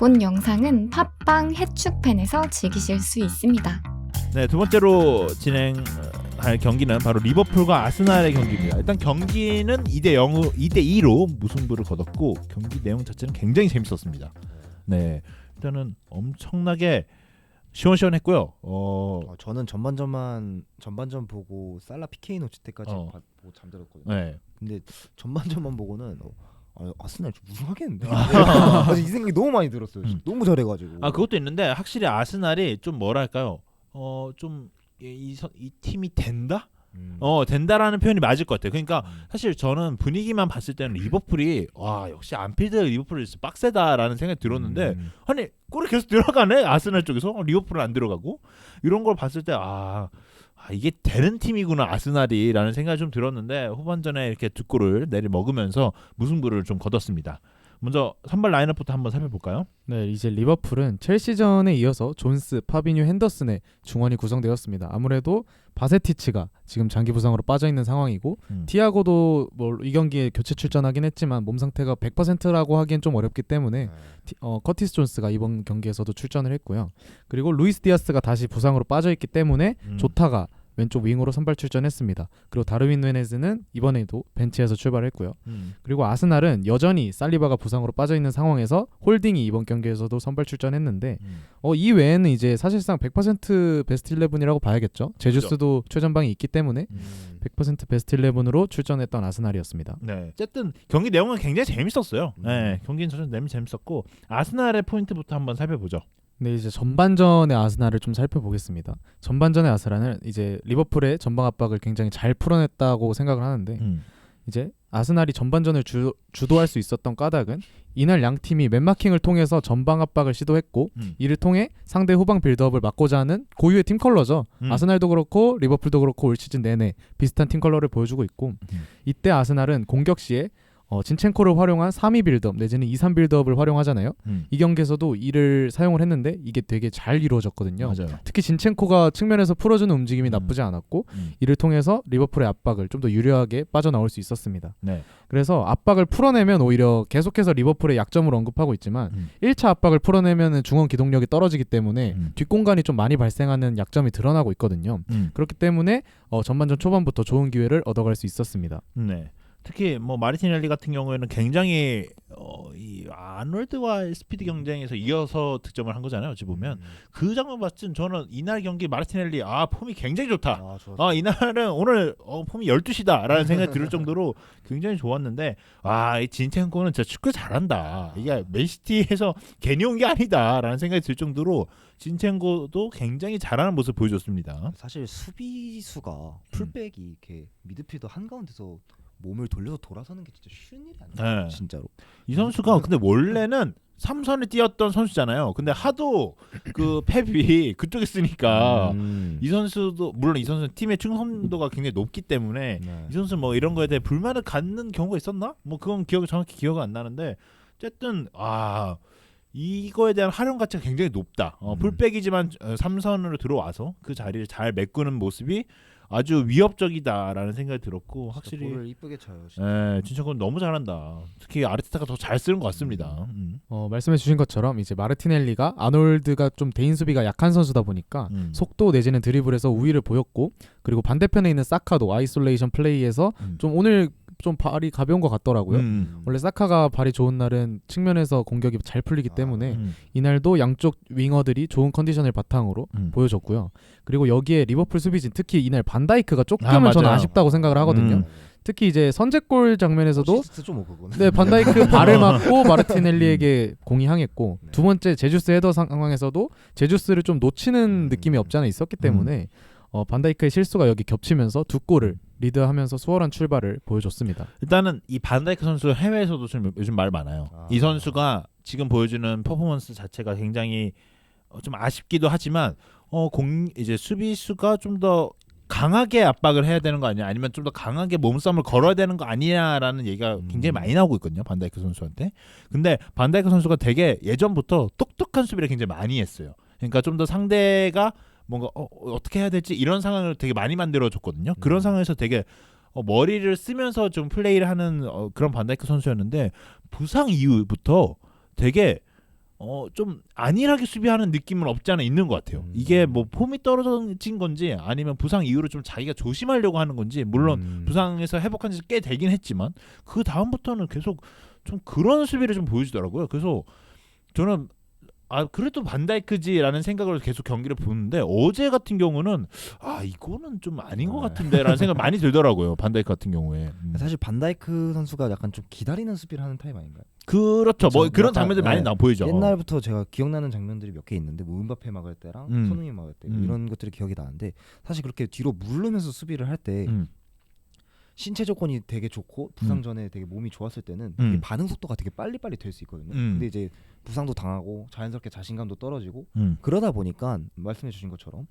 본 영상은 팟빵 해축팬에서 즐기실 수 있습니다. 네, 두 번째로 진행할 경기는 바로 리버풀과 아스날의 경기입니다. 일단 경기는 2대2로 무승부를 거뒀고 경기 내용 자체는 굉장히 재밌었습니다. 네, 일단은 엄청나게 시원시원했고요. 저는 전반전 보고 살라 PK 놓칠 때까지 보고 잠들었거든요. 네. 근데 전반전만 보고는 아스날 좀 우승하겠는데? 이 생각이 너무 많이 들었어요. 너무 잘해가지고. 그것도 있는데 확실히 아스날이 좀 뭐랄까요? 좀 이 팀이 된다? 된다라는 표현이 맞을 것 같아요. 그러니까 사실 저는 분위기만 봤을 때는 리버풀이 역시 안필드 리버풀이 빡세다라는 생각이 들었는데 아니 골이 계속 들어가네 아스날 쪽에서 리버풀은 안 들어가고 이런 걸 봤을 때 이게 되는 팀이구나 아스날이라는 생각이 좀 들었는데 후반전에 이렇게 두 골을 내리먹으면서 무승부를 좀 거뒀습니다. 먼저 선발 라인업부터 한번 살펴볼까요? 네, 이제 리버풀은 첼시전에 이어서 존스, 파비뉴, 핸더슨의 중원이 구성되었습니다. 아무래도 바세티치가 지금 장기 부상으로 빠져있는 상황이고 티아고도 이 경기에 교체 출전하긴 했지만 몸 상태가 100%라고 하기엔 좀 어렵기 때문에 커티스 존스가 이번 경기에서도 출전을 했고요. 그리고 루이스 디아스가 다시 부상으로 빠져있기 때문에 조타가 왼쪽 윙으로 선발 출전했습니다. 그리고 다르윈 누네즈는 이번에도 벤치에서 출발했고요. 그리고 아스날은 여전히 살리바가 부상으로 빠져있는 상황에서 홀딩이 이번 경기에서도 선발 출전했는데 이 외에는 이제 사실상 100% 베스트 11이라고 봐야겠죠. 제주스도 최전방이 있기 때문에 100% 베스트 11으로 출전했던 아스날이었습니다. 네, 어쨌든 경기 내용은 굉장히 재밌었어요. 네, 경기는 저는 재밌었고 아스날의 포인트부터 한번 살펴보죠. 네, 이제 전반전의 아스날을 좀 살펴보겠습니다. 전반전의 아스날은 이제 리버풀의 전방 압박을 굉장히 잘 풀어냈다고 생각을 하는데 이제 아스날이 전반전을 주도할 수 있었던 까닭은 이날 양 팀이 맨마킹을 통해서 전방 압박을 시도했고 이를 통해 상대 후방 빌드업을 막고자 하는 고유의 팀 컬러죠. 아스날도 그렇고 리버풀도 그렇고 올 시즌 내내 비슷한 팀 컬러를 보여주고 있고 이때 아스날은 공격 시에 진첸코를 활용한 3위 빌드업 내지는 2-3 빌드업을 활용하잖아요. 이 경기에서도 이를 사용을 했는데 이게 되게 잘 이루어졌거든요. 맞아요. 특히 진첸코가 측면에서 풀어주는 움직임이 나쁘지 않았고 이를 통해서 리버풀의 압박을 좀 더 유리하게 빠져나올 수 있었습니다. 네. 그래서 압박을 풀어내면 오히려 계속해서 리버풀의 약점을 언급하고 있지만 1차 압박을 풀어내면 중원 기동력이 떨어지기 때문에 뒷공간이 좀 많이 발생하는 약점이 드러나고 있거든요. 그렇기 때문에 전반전 초반부터 좋은 기회를 얻어갈 수 있었습니다. 네. 특히 마르티넬리 같은 경우에는 굉장히 이 아놀드와의 스피드 경쟁에서 이어서 득점을 한 거잖아요. 어찌 보면 그 장면 봤을 때 저는 이날 경기 마르티넬리 폼이 굉장히 좋다. 이날은 오늘 폼이 12시다라는 생각이 들 정도로 굉장히 좋았는데 이 진첸코는 진짜 축구 잘한다. 이게 맨시티에서 괜히 온 게 아니다라는 생각이 들 정도로 진첸코도 굉장히 잘하는 모습을 보여줬습니다. 사실 수비수가 풀백이 이렇게 미드필더 한가운데서 몸을 돌려서 돌아서는 게 진짜 쉬운 일이 아니에요. 진짜로. 이 선수가 근데 원래는 3선을 뛰었던 선수잖아요. 근데 하도 그 펩이 그쪽에 쓰니까 이 선수도 물론 이 선수는 팀의 충성도가 굉장히 높기 때문에 이 선수 이런 거에 대해 불만을 갖는 경우가 있었나? 그건 정확히 기억이 안 나는데 어쨌든 이거에 대한 활용 가치가 굉장히 높다. 풀백이지만 3선으로 들어와서 그 자리를 잘 메꾸는 모습이 아주 위협적이다라는 생각이 들었고 확실히 볼을 이쁘게 쳐요. 진짜 그건 너무 잘한다. 특히 아르테타가 더 잘 쓰는 것 같습니다. 말씀해주신 것처럼 이제 마르티넬리가 아놀드가 좀 대인 수비가 약한 선수다 보니까 속도 내지는 드리블에서 우위를 보였고 그리고 반대편에 있는 사카도 아이솔레이션 플레이에서 좀 오늘 좀 발이 가벼운 것 같더라고요. 원래 사카가 발이 좋은 날은 측면에서 공격이 잘 풀리기 때문에 이날도 양쪽 윙어들이 좋은 컨디션을 바탕으로 보여줬고요. 그리고 여기에 리버풀 수비진 특히 이날 반다이크가 조금은 저는 아쉽다고 생각을 하거든요. 특히 이제 선제골 장면에서도 반다이크 발을 맞고 마르티넬리에게 공이 향했고 두 번째 제주스 헤더 상황에서도 제주스를 좀 놓치는 느낌이 없지 않아 있었기 때문에 반다이크의 실수가 여기 겹치면서 두 골을 리드하면서 수월한 출발을 보여줬습니다. 일단은 이 반다이크 선수 해외에서도 요즘 말 많아요. 이 선수가 지금 보여주는 퍼포먼스 자체가 굉장히 좀 아쉽기도 하지만 이제 수비수가 좀 더 강하게 압박을 해야 되는 거 아니야? 아니면 좀 더 강하게 몸싸움을 걸어야 되는 거 아니냐라는 얘기가 굉장히 많이 나오고 있거든요. 반다이크 선수한테. 근데 반다이크 선수가 되게 예전부터 똑똑한 수비를 굉장히 많이 했어요. 그러니까 좀 더 상대가 뭔가 어떻게 해야 될지 이런 상황을 되게 많이 만들어줬거든요. 그런 상황에서 되게 머리를 쓰면서 좀 플레이를 하는 그런 반다이크 선수였는데 부상 이후부터 되게 좀 안일하게 수비하는 느낌은 없지 않아 있는 것 같아요. 이게 뭐 폼이 떨어진 건지 아니면 부상 이후로 좀 자기가 조심하려고 하는 건지 물론 부상에서 회복한 지 꽤 되긴 했지만 그 다음부터는 계속 좀 그런 수비를 좀 보여주더라고요. 그래서 저는 그래도 반다이크지라는 생각으로 계속 경기를 보는데 어제 같은 경우는 이거는 좀 아닌 것 같은데라는 생각 많이 들더라고요. 반다이크 같은 경우에. 사실 반다이크 선수가 약간 좀 기다리는 수비를 하는 타입 아닌가요? 그렇죠. 뭐 그렇죠. 그런 약간, 장면들 많이 보이죠. 옛날부터 제가 기억나는 장면들이 몇 개 있는데 뭐 은바페 막을 때랑 손흥민 막을 때 이런 것들이 기억이 나는데 사실 그렇게 뒤로 물르면서 수비를 할 때 신체 조건이 되게 좋고 부상 전에 되게 몸이 좋았을 때는 되게 반응 속도가 되게 빨리빨리 될 수 있거든요. 근데 이제 부상도 당하고 자연스럽게 자신감도 떨어지고 그러다 보니까 말씀해 주신 것처럼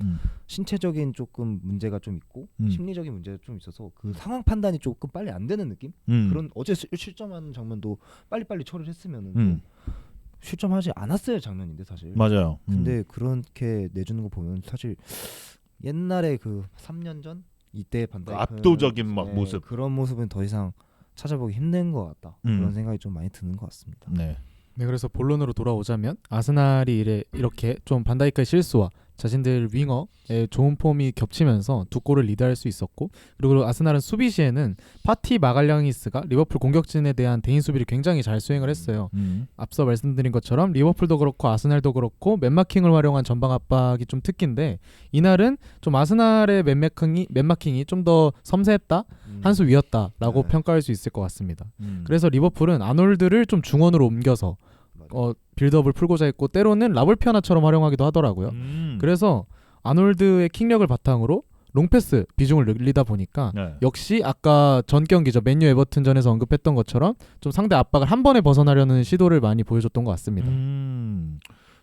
신체적인 조금 문제가 좀 있고 심리적인 문제가 좀 있어서 그 상황 판단이 조금 빨리 안 되는 느낌? 그런 어제 실점하는 장면도 빨리빨리 처리를 했으면은 실점하지 않았어야 할 장면인데 사실. 맞아요. 근데 그렇게 내주는 거 보면 사실 옛날에 그 3년 전 이때 반다이크 압도적인 막 모습 그런 모습은 더 이상 찾아보기 힘든 것 같다. 그런 생각이 좀 많이 드는 것 같습니다. 네. 네, 그래서 본론으로 돌아오자면 아스날이 이렇게 좀 반다이크의 실수와 자신들 윙어의 좋은 폼이 겹치면서 두 골을 리드할 수 있었고 그리고 아스날은 수비 시에는 파티 마갈량이스가 리버풀 공격진에 대한 대인 수비를 굉장히 잘 수행을 했어요. 앞서 말씀드린 것처럼 리버풀도 그렇고 아스날도 그렇고 맨마킹을 활용한 전방 압박이 좀 특기인데 이날은 좀 아스날의 맨마킹이 좀 더 섬세했다, 한 수 위였다라고 평가할 수 있을 것 같습니다. 그래서 리버풀은 아놀드를 좀 중원으로 옮겨서 빌드업을 풀고자 했고 때로는 라볼피아나처럼 활용하기도 하더라고요. 그래서 아놀드의 킥력을 바탕으로 롱패스 비중을 늘리다 보니까 역시 아까 전 경기죠. 맨유 에버튼전에서 언급했던 것처럼 좀 상대 압박을 한 번에 벗어나려는 시도를 많이 보여줬던 것 같습니다.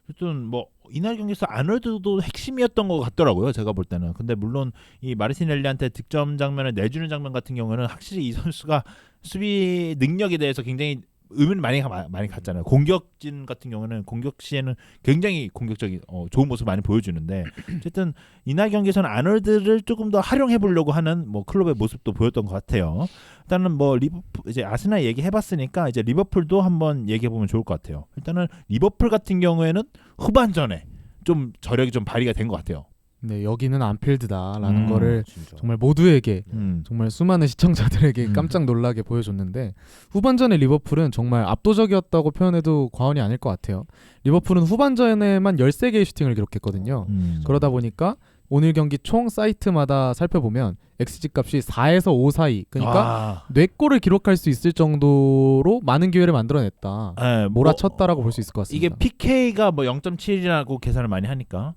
어쨌든 뭐 이날 경기에서 아놀드도 핵심이었던 것 같더라고요. 제가 볼 때는. 근데 물론 이 마르티넬리한테 득점 장면을 내주는 장면 같은 경우는 확실히 이 선수가 수비 능력에 대해서 굉장히 의미를 많이 갖잖아요. 공격진 같은 경우는 공격 시에는 굉장히 공격적인 좋은 모습 많이 보여주는데 어쨌든 이날 경기에서는 아놀드를 조금 더 활용해 보려고 하는 뭐 클럽의 모습도 보였던 것 같아요. 일단은 뭐 리버풀 이제 아스날 얘기해봤으니까 이제 리버풀도 한번 얘기해 보면 좋을 것 같아요. 일단은 리버풀 같은 경우에는 후반전에 좀 저력이 좀 발휘가 된 것 같아요. 네, 여기는 안필드다라는 거를 진짜. 정말 모두에게 정말 수많은 시청자들에게 깜짝 놀라게 보여줬는데 후반전의 리버풀은 정말 압도적이었다고 표현해도 과언이 아닐 것 같아요. 리버풀은 후반전에만 13개의 슈팅을 기록했거든요. 그러다 보니까 오늘 경기 총 사이트마다 살펴보면 XG 값이 4에서 5 사이, 그러니까 4골을 기록할 수 있을 정도로 많은 기회를 만들어냈다. 네, 몰아쳤다라고 볼 수 있을 것 같습니다. 이게 PK가 뭐 0.7이라고 계산을 많이 하니까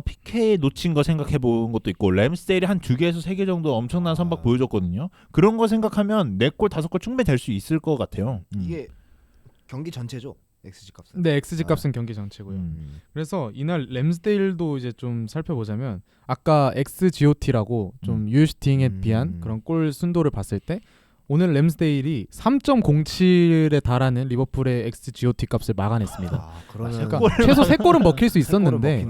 PK 놓친 거 생각해 본 것도 있고 램스데일이 한 2개에서 3개 정도 엄청난 선박 보여줬거든요. 그런 거 생각하면 4골 5골 충분히 될 수 있을 것 같아요. 이게 경기 전체죠. XG 값은. 네, XG 값은 경기 전체고요. 그래서 이날 램스데일도 이제 좀 살펴보자면 아까 XGOT라고 좀 유효 슈팅에 비한 그런 골 순도를 봤을 때 오늘 램스데일이 3.07에 달하는 리버풀의 XGOT 값을 막아냈습니다. 그러니까 최소 3골은 먹힐 수 있었는데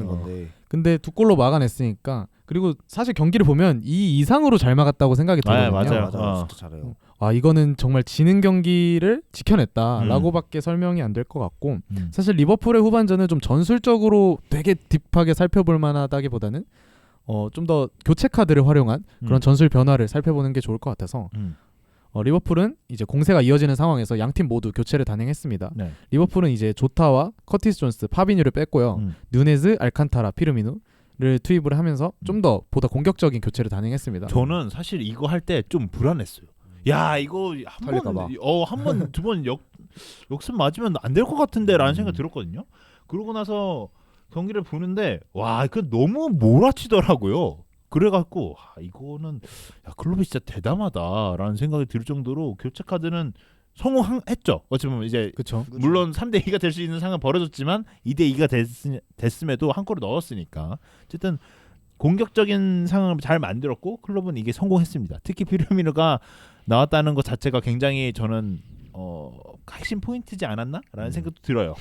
근데 2골로 막아냈으니까 그리고 사실 경기를 보면 이 이상으로 잘 막았다고 생각이 들거든요. 맞아요. 진짜 잘해요. 이거는 정말 지는 경기를 지켜냈다라고밖에 설명이 안 될 것 같고 사실 리버풀의 후반전은 좀 전술적으로 되게 딥하게 살펴볼 만하다기보다는 좀 더 교체 카드를 활용한 그런 전술 변화를 살펴보는 게 좋을 것 같아서 리버풀은 이제 공세가 이어지는 상황에서 양팀 모두 교체를 단행했습니다. 네. 리버풀은 이제 조타와 커티스 존스, 파비뉴를 뺐고요. 누네즈, 알칸타라, 피르미누를 투입을 하면서 좀 더 보다 공격적인 교체를 단행했습니다. 저는 사실 이거 할 때 좀 불안했어요. 야 이거 한번 두 번 역습 맞으면 안 될 것 같은데라는 생각 들었거든요. 그러고 나서 경기를 보는데 와 그 너무 몰아치더라고요. 그래갖고 이거는 클럽이 진짜 대담하다라는 생각이 들 정도로 교체 카드는 성공했죠. 어찌 보면 이제 그쵸. 물론 3대2가 될 수 있는 상황은 벌어졌지만 2대2가 됐음에도 한 골을 넣었으니까 어쨌든 공격적인 상황을 잘 만들었고 클럽은 이게 성공했습니다. 특히 피르미누가 나왔다는 것 자체가 굉장히 저는 핵심 포인트지 않았나라는 생각도 들어요.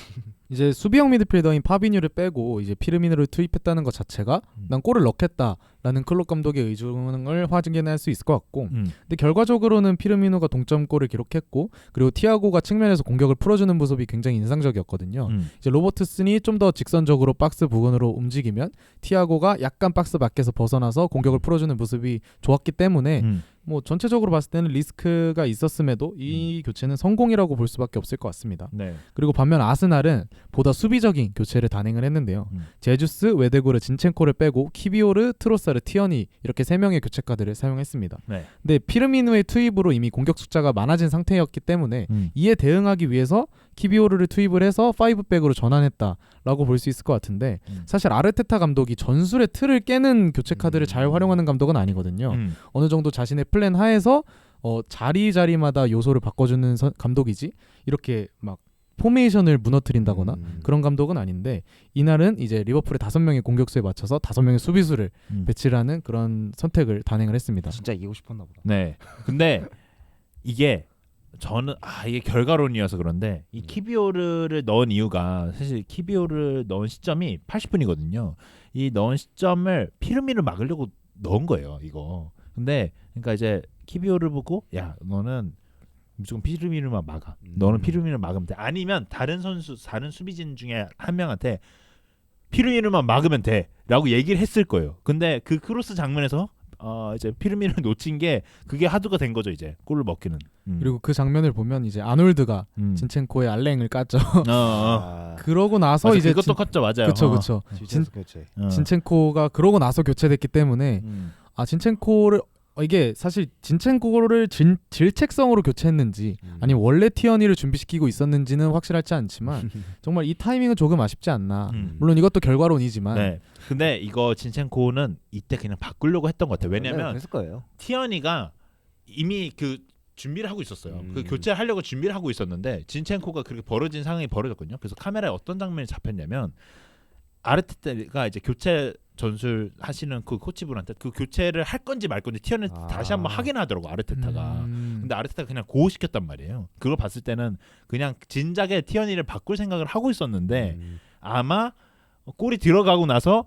이제 수비형 미드필더인 파비뉴를 빼고 이제 피르미누를 투입했다는 것 자체가 난 골을 넣겠다라는 클롭 감독의 의중을 확인할 수 있을 것 같고 근데 결과적으로는 피르미누가 동점골을 기록했고 그리고 티아고가 측면에서 공격을 풀어주는 모습이 굉장히 인상적이었거든요. 이제 로버트슨이 좀 더 직선적으로 박스 부근으로 움직이면 티아고가 약간 박스 밖에서 벗어나서 공격을 풀어주는 모습이 좋았기 때문에 뭐 전체적으로 봤을 때는 리스크가 있었음에도 이 교체는 성공이라고 볼 수밖에 없을 것 같습니다. 네. 그리고 반면 아스날은 보다 수비적인 교체를 단행을 했는데요. 제주스, 웨데고르, 진첸코를 빼고 키비오르, 트로사르, 티어니 이렇게 3명의 교체 카드를 사용했습니다. 네. 근데 피르미누의 투입으로 이미 공격 숫자가 많아진 상태였기 때문에 이에 대응하기 위해서 키비오르를 투입을 해서 5백으로 전환했다라고 볼 수 있을 것 같은데 사실 아르테타 감독이 전술의 틀을 깨는 교체 카드를 잘 활용하는 감독은 아니거든요. 어느 정도 자신의 플랜 하에서 자리마다 요소를 바꿔주는 감독이지 이렇게 막 포메이션을 무너뜨린다거나 그런 감독은 아닌데 이날은 이제 리버풀의 5명의 공격수에 맞춰서 5명의 수비수를 배치를 하는 그런 선택을 단행을 했습니다. 진짜 이기고 싶었나 보다. 네. 근데 이게 저는 이게 결과론이어서 그런데 이 키비오르를 넣은 이유가 사실 키비오르를 넣은 시점이 80분이거든요. 이 넣은 시점을 피르미를 막으려고 넣은 거예요, 이거. 근데 그러니까 이제 키비오를 보고 야 너는 무조건 피르미누만 막아. 너는 피르미누를 막으면 돼. 아니면 다른 수비진 중에 한 명한테 피르미누만 막으면 돼라고 얘기를 했을 거예요. 근데 그 크로스 장면에서 이제 피르미누를 놓친 게 그게 하드가 된 거죠. 이제 골을 먹기는. 그리고 그 장면을 보면 이제 아놀드가 진첸코의 알랭을 깠죠. 그러고 나서 맞아, 이제 그것도 컸죠. 맞아요. 그쵸. 진첸코가 그러고 나서 교체됐기 때문에 진첸코를 이게 사실 진첸코를 질책성으로 교체했는지 아니면 원래 티어니를 준비시키고 있었는지는 확실하지 않지만 정말 이 타이밍은 조금 아쉽지 않나. 물론 이것도 결과론이지만. 네. 근데 이거 진첸코는 이때 그냥 바꾸려고 했던 것 같아요. 왜냐면 그랬을 거예요. 티어니가 이미 그 준비를 하고 있었어요. 그 교체를 하려고 준비를 하고 있었는데 진첸코가 그렇게 벌어진 상황이 벌어졌거든요. 그래서 카메라에 어떤 장면이 잡혔냐면 아르테타가 이제 교체 전술 하시는 그 코치분한테 그 교체를 할 건지 말 건지 티어니 다시 한번 확인하더라고 아르테타가. 근데 아르테타가 그냥 고시켰단 말이에요. 그걸 봤을 때는 그냥 진작에 티어니를 바꿀 생각을 하고 있었는데 아마 골이 들어가고 나서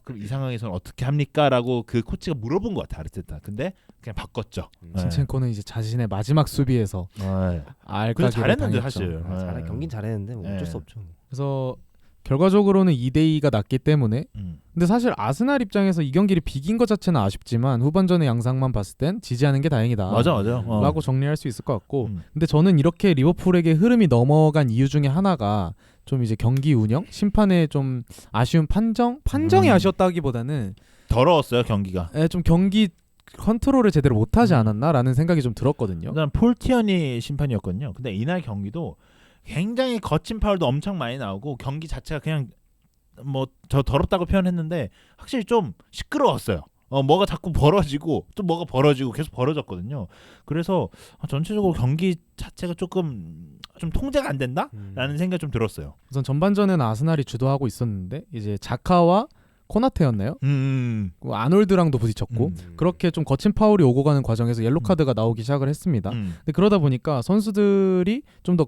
그럼 이 상황에서는 어떻게 합니까?라고 그 코치가 물어본 것 같아 아르테타. 근데 그냥 바꿨죠. 진첸코는 이제 자신의 마지막 수비에서 그래서 잘했는데 당했죠. 사실. 경기는 잘했는데 뭐 어쩔 수 없죠. 그래서 결과적으로는 2대2가 났기 때문에 근데 사실 아스날 입장에서 이 경기를 비긴 것 자체는 아쉽지만 후반전의 양상만 봤을 땐 지지하는 게 다행이다 맞아. 라고 정리할 수 있을 것 같고 근데 저는 이렇게 리버풀에게 흐름이 넘어간 이유 중에 하나가 좀 이제 경기 운영? 심판의 좀 아쉬운 판정이 아쉬웠다기보다는 더러웠어요 경기가. 좀 경기 컨트롤을 제대로 못하지 않았나라는 생각이 좀 들었거든요. 일단 폴 티어니 심판이었거든요. 근데 이날 경기도 굉장히 거친 파울도 엄청 많이 나오고 경기 자체가 그냥 뭐 저 더럽다고 표현했는데 확실히 좀 시끄러웠어요. 뭐가 자꾸 벌어지고 또 뭐가 벌어지고 계속 벌어졌거든요. 그래서 전체적으로 경기 자체가 조금 좀 통제가 안 된다라는 생각이 좀 들었어요. 우선 전반전에는 아스날이 주도하고 있었는데 이제 자카와 코나테였나요? 아놀드랑도 부딪혔고 그렇게 좀 거친 파울이 오고 가는 과정에서 옐로 카드가 나오기 시작을 했습니다. 근데 그러다 보니까 선수들이 좀 더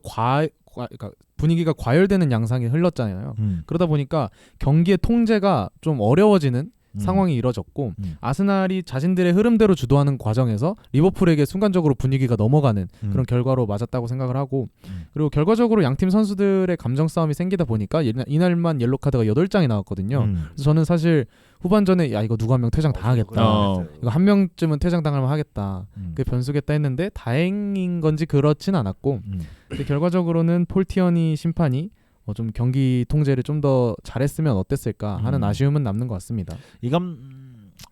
그러니까 분위기가 과열되는 양상이 흘렀잖아요. 그러다 보니까 경기의 통제가 좀 어려워지는 상황이 이뤄졌고 아스날이 자신들의 흐름대로 주도하는 과정에서 리버풀에게 순간적으로 분위기가 넘어가는 그런 결과로 맞았다고 생각을 하고 그리고 결과적으로 양팀 선수들의 감정 싸움이 생기다 보니까 이날만 옐로 카드가 8장이 나왔거든요. 그래서 저는 사실 후반전에 야 이거 누구 한 명 퇴장 당하겠다. 이거 한 명쯤은 퇴장 당하면 하겠다. 그게 변수겠다 했는데 다행인 건지 그렇진 않았고 근데 결과적으로는 폴 티어니 심판이 좀 경기 통제를 좀 더 잘했으면 어땠을까 하는 아쉬움은 남는 것 같습니다. 이건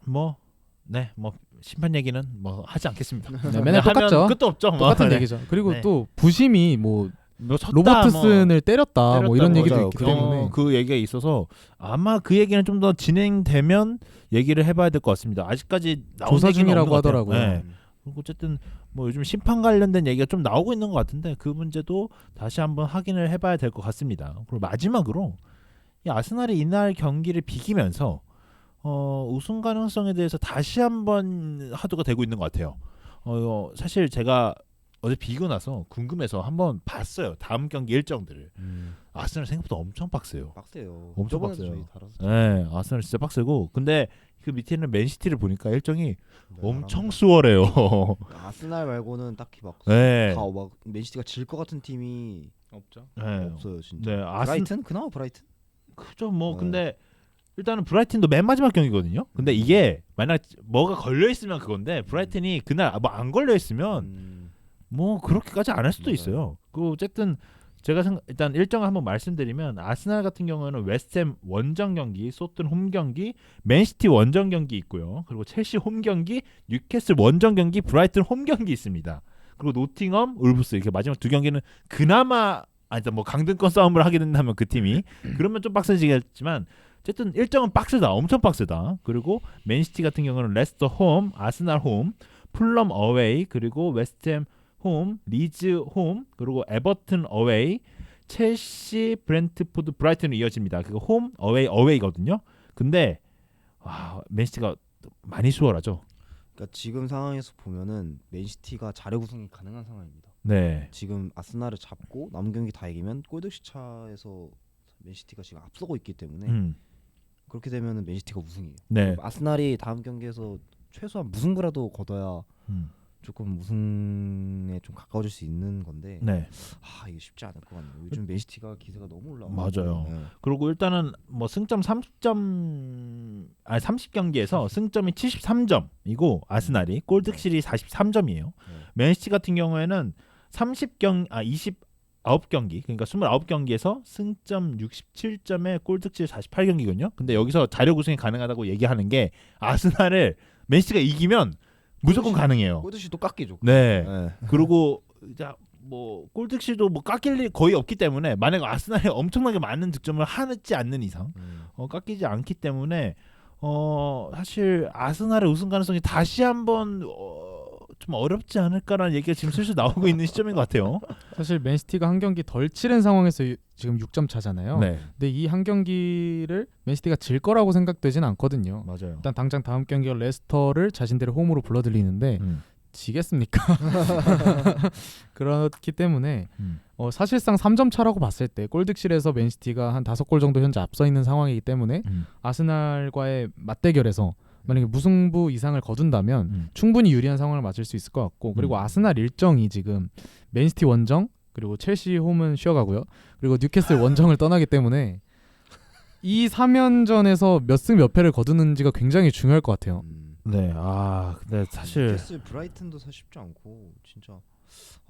뭐 심판 얘기는 뭐 하지 않겠습니다. 맨날 똑같죠. 끝도 없죠. 똑같은 얘기죠. 그리고 또 부심이 뭐 로버트슨을 때렸다 뭐 이런 얘기도 맞아요. 있기 때문에 그 얘기가 있어서 아마 그 얘기는 좀 더 진행되면 얘기를 해봐야 될 것 같습니다. 아직까지 나온 조사 얘기는 중이라고 없는 것 같아요. 하더라고요. 네. 어쨌든 뭐 요즘 심판 관련된 얘기가 좀 나오고 있는 것 같은데 그 문제도 다시 한번 확인을 해봐야 될 것 같습니다. 그리고 마지막으로 이 아스날이 이날 경기를 비기면서 우승 가능성에 대해서 다시 한번 화두가 되고 있는 것 같아요. 사실 제가 어제 비고 나서 궁금해서 한번 봤어요. 다음 경기 일정들을. 아스날 생각보다 엄청 빡세요. 빡세요. 엄청 저번에도 빡세요. 저희 다뤘었죠. 네, 아스날 진짜 빡세고. 근데 그 밑에 있는 맨시티를 보니까 일정이 네, 엄청 잘합니다. 수월해요. 아스날 말고는 딱히 막 네. 다 막 맨시티가 질 것 같은 팀이 없죠. 네. 없어요 진짜. 네, 브라이튼 그나마 브라이튼. 그죠. 뭐 네. 근데 일단은 브라이튼도 맨 마지막 경기거든요. 근데 이게 만약 뭐가 걸려 있으면 그건데 브라이튼이 그날 뭐 안 걸려 있으면 뭐 그렇게까지 안 할 수도 맞아요. 있어요. 그 어쨌든 제가 일단 일정을 한번 말씀드리면 아스날 같은 경우에는 웨스트햄 원정 경기, 소튼 홈 경기, 맨시티 원정 경기 있고요. 그리고 첼시 홈 경기, 뉴캐슬 원정 경기, 브라이튼 홈 경기 있습니다. 그리고 노팅엄, 울브스 이렇게 마지막 두 경기는 그나마 일단 뭐 강등권 싸움을 하게 된다면 그 팀이 그러면 좀 빡세지겠지만 어쨌든 일정은 빡세다, 엄청 빡세다. 그리고 맨시티 같은 경우는 레스터 홈, 아스날 홈, 풀럼 어웨이, 그리고 웨스트햄 홈, 리즈 홈, 그리고 에버튼 어웨이, 첼시, 브렌트포드, 브라이튼으로 이어집니다. 그거 홈, 어웨이, 어웨이거든요. 근데 맨시티가 많이 수월하죠. 그러니까 지금 상황에서 보면은 맨시티가 자력 우승이 가능한 상황입니다. 네. 지금 아스날을 잡고 남은 경기 다 이기면 골득시 차에서 맨시티가 지금 앞서고 있기 때문에 그렇게 되면은 맨시티가 우승이에요. 네. 아스날이 다음 경기에서 최소한 무승부라도 거둬야 조금 우승에 좀 가까워질 수 있는 건데 네. 이게 쉽지 않을 것 같네요. 요즘 맨시티가 기세가 너무 올라와요. 맞아요. 네. 그리고 일단은 뭐 승점 30경기에서 승점이 73점이고 아스날이 골득실이 43점이에요. 맨시티 같은 경우에는 29경기 그러니까 29경기에서 승점 67점에 골득실 48경기거든요. 근데 여기서 자력 우승이 가능하다고 얘기하는 게 아스날을 맨시티가 이기면 무조건 가능해요. 골득시도 깎이죠. 네. 네. 그리고 이제 뭐 골득실도 뭐 깎일 일 거의 없기 때문에 만약 아스날이 엄청나게 많은 득점을 하지 않는 이상 깎이지 않기 때문에 사실 아스날의 우승 가능성이 다시 한번 좀 어렵지 않을까라는 얘기가 지금 슬슬 나오고 있는 시점인 것 같아요. 사실 맨시티가 한 경기 덜 치른 상황에서 지금 6점 차잖아요. 네, 근데 이 한 경기를 맨시티가 질 거라고 생각되진 않거든요. 맞아요. 일단 당장 다음 경기가 레스터를 자신들의 홈으로 불러들이는데 지겠습니까? 그렇기 때문에 사실상 3점 차라고 봤을 때 골득실에서 맨시티가 한 5골 정도 현재 앞서 있는 상황이기 때문에 아스날과의 맞대결에서 만약에 무승부 이상을 거둔다면 충분히 유리한 상황을 맞을 수 있을 것 같고 그리고 아스날 일정이 지금 맨시티 원정 그리고 첼시 홈은 쉬어가고요. 그리고 뉴캐슬 원정을 떠나기 때문에 이 3연전에서 몇 승 몇 패를 거두는지가 굉장히 중요할 것 같아요. 네, 근데 사실 뉴캐슬 브라이튼도 사실 쉽지 않고 진짜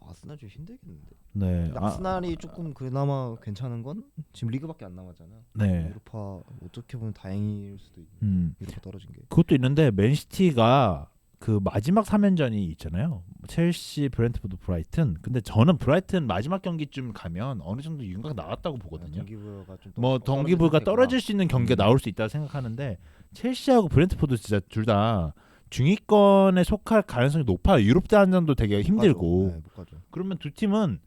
아스날 좀 힘들겠는데. 네, 아스날이 조금 그나마 괜찮은 건 지금 리그밖에 안 남았잖아요. 네, 유로파 어떻게 보면 다행일 수도 있는. 유로파 떨어진 게. 그것도 있는데 맨시티가 그 마지막 3연전이 있잖아요. 첼시, 브렌트포드, 브라이튼. 근데 저는 브라이튼 마지막 경기쯤 가면 어느 정도 윤곽 나왔다고 보거든요. 동기부여가 좀 뭐 동기부여가 떨어질 수 있는 경기가 나올 수 있다고 생각하는데 첼시하고 브렌트포드 진짜 둘 다 중위권에 속할 가능성이 높아요. 유럽 대항전도 되게 힘들고. 네, 못 가죠. 그러면 두 팀은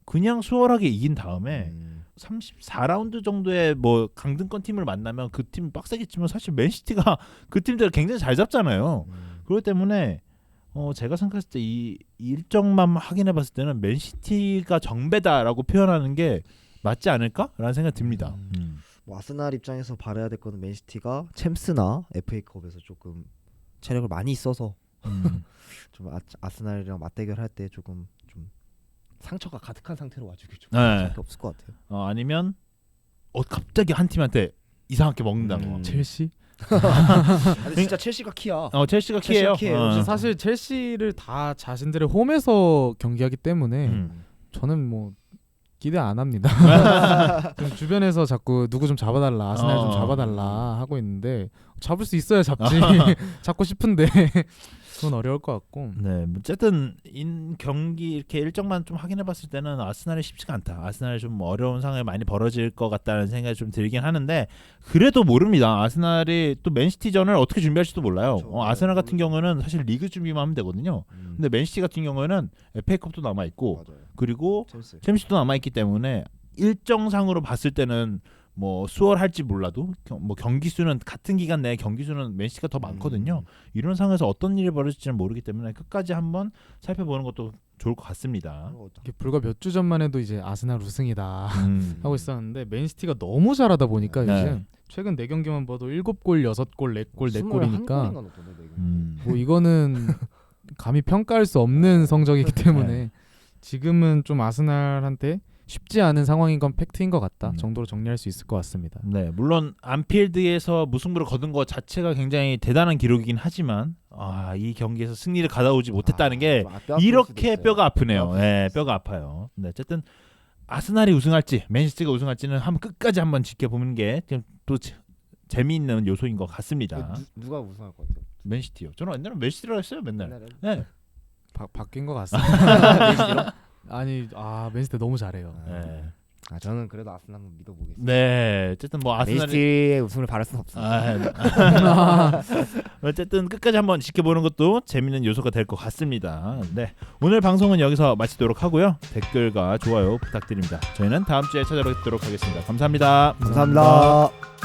그냥 수월하게 이긴 다음에 34라운드 정도의 뭐 강등권 팀을 만나면 그 팀이 빡세겠지만 사실 맨시티가 그 팀들 굉장히 잘 잡잖아요. 그렇기 때문에 제가 생각했을 때 이 일정만 확인해 봤을 때는 맨시티가 정배다라고 표현하는 게 맞지 않을까라는 생각이 듭니다. 뭐 아스날 입장에서 바라야 될 거는 맨시티가 챔스나 FA컵에서 조금 체력을 많이 써서 좀 아스날이랑 맞대결할 때 조금 좀 상처가 가득한 상태로 와주길 좀 네. 없을 것 같아요. 아니면 갑자기 한 팀한테 이상하게 먹는다는 거. 첼시? 근데 진짜 첼시가 키야. 첼시가 키예요. 키예요. 사실 첼시를 다 자신들의 홈에서 경기하기 때문에 저는 뭐 기대 안 합니다. 좀 주변에서 자꾸 누구 좀 잡아달라, 아스날 좀 잡아달라 하고 있는데 잡을 수 있어야 잡지. 잡고 싶은데 그건 어려울 것 같고. 네, 어쨌든 경기 이렇게 일정만 좀 확인해봤을 때는 아스날이 쉽지가 않다. 아스날이 좀 어려운 상황이 많이 벌어질 것 같다는 생각이 좀 들긴 하는데 그래도 모릅니다. 아스날이 또 맨시티전을 어떻게 준비할지도 몰라요. 그렇죠. 아스날 같은 경우는 사실 리그 준비만 하면 되거든요. 근데 맨시티 같은 경우에는 FA컵도 남아 있고 맞아요. 그리고 첼시. 챔스도 남아 있기 때문에 일정상으로 봤을 때는 뭐 수월할지 몰라도 뭐 경기 수는 같은 기간 내에 경기 수는 맨시티가 더 많거든요. 이런 상황에서 어떤 일이 벌어질지는 모르기 때문에 끝까지 한번 살펴보는 것도 좋을 것 같습니다. 이게 불과 몇 주 전만 해도 이제 아스날 우승이다 하고 있었는데 맨시티가 너무 잘하다 보니까 네. 요즘 최근 4경기만 봐도 7골, 6골, 4골, 4골이니까 21골인가 넣었던데, 뭐 이거는 감히 평가할 수 없는 성적이기 때문에 지금은 좀 아스날한테 쉽지 않은 상황인 건 팩트인 것 같다 정도로 정리할 수 있을 것 같습니다. 네, 물론 안필드에서 무승부를 거둔 것 자체가 굉장히 대단한 기록이긴 하지만 이 경기에서 승리를 가져오지 못했다는 게 이렇게 뼈가 아프네요. 네, 뼈가 아파요. 네, 어쨌든 아스날이 우승할지 맨시티가 우승할지는 한번 끝까지 한번 지켜보는 게 또 재미있는 요소인 것 같습니다. 누가 우승할 것 같아요? 맨시티요. 저는 옛날에 맨시티라고 했어요, 맨날. 옛날에는? 네. 바뀐 것 같습니다. 아니 맨시티 너무 잘해요. 네. 저는 그래도 아스날 한번 믿어보겠습니다. 네, 어쨌든 뭐 아스날이 맨시티의 우승을 바랄 수는 없습니다. 어쨌든 끝까지 한번 지켜보는 것도 재밌는 요소가 될 것 같습니다. 네, 오늘 방송은 여기서 마치도록 하고요. 댓글과 좋아요 부탁드립니다. 저희는 다음 주에 찾아뵙도록 하겠습니다. 감사합니다. 감사합니다.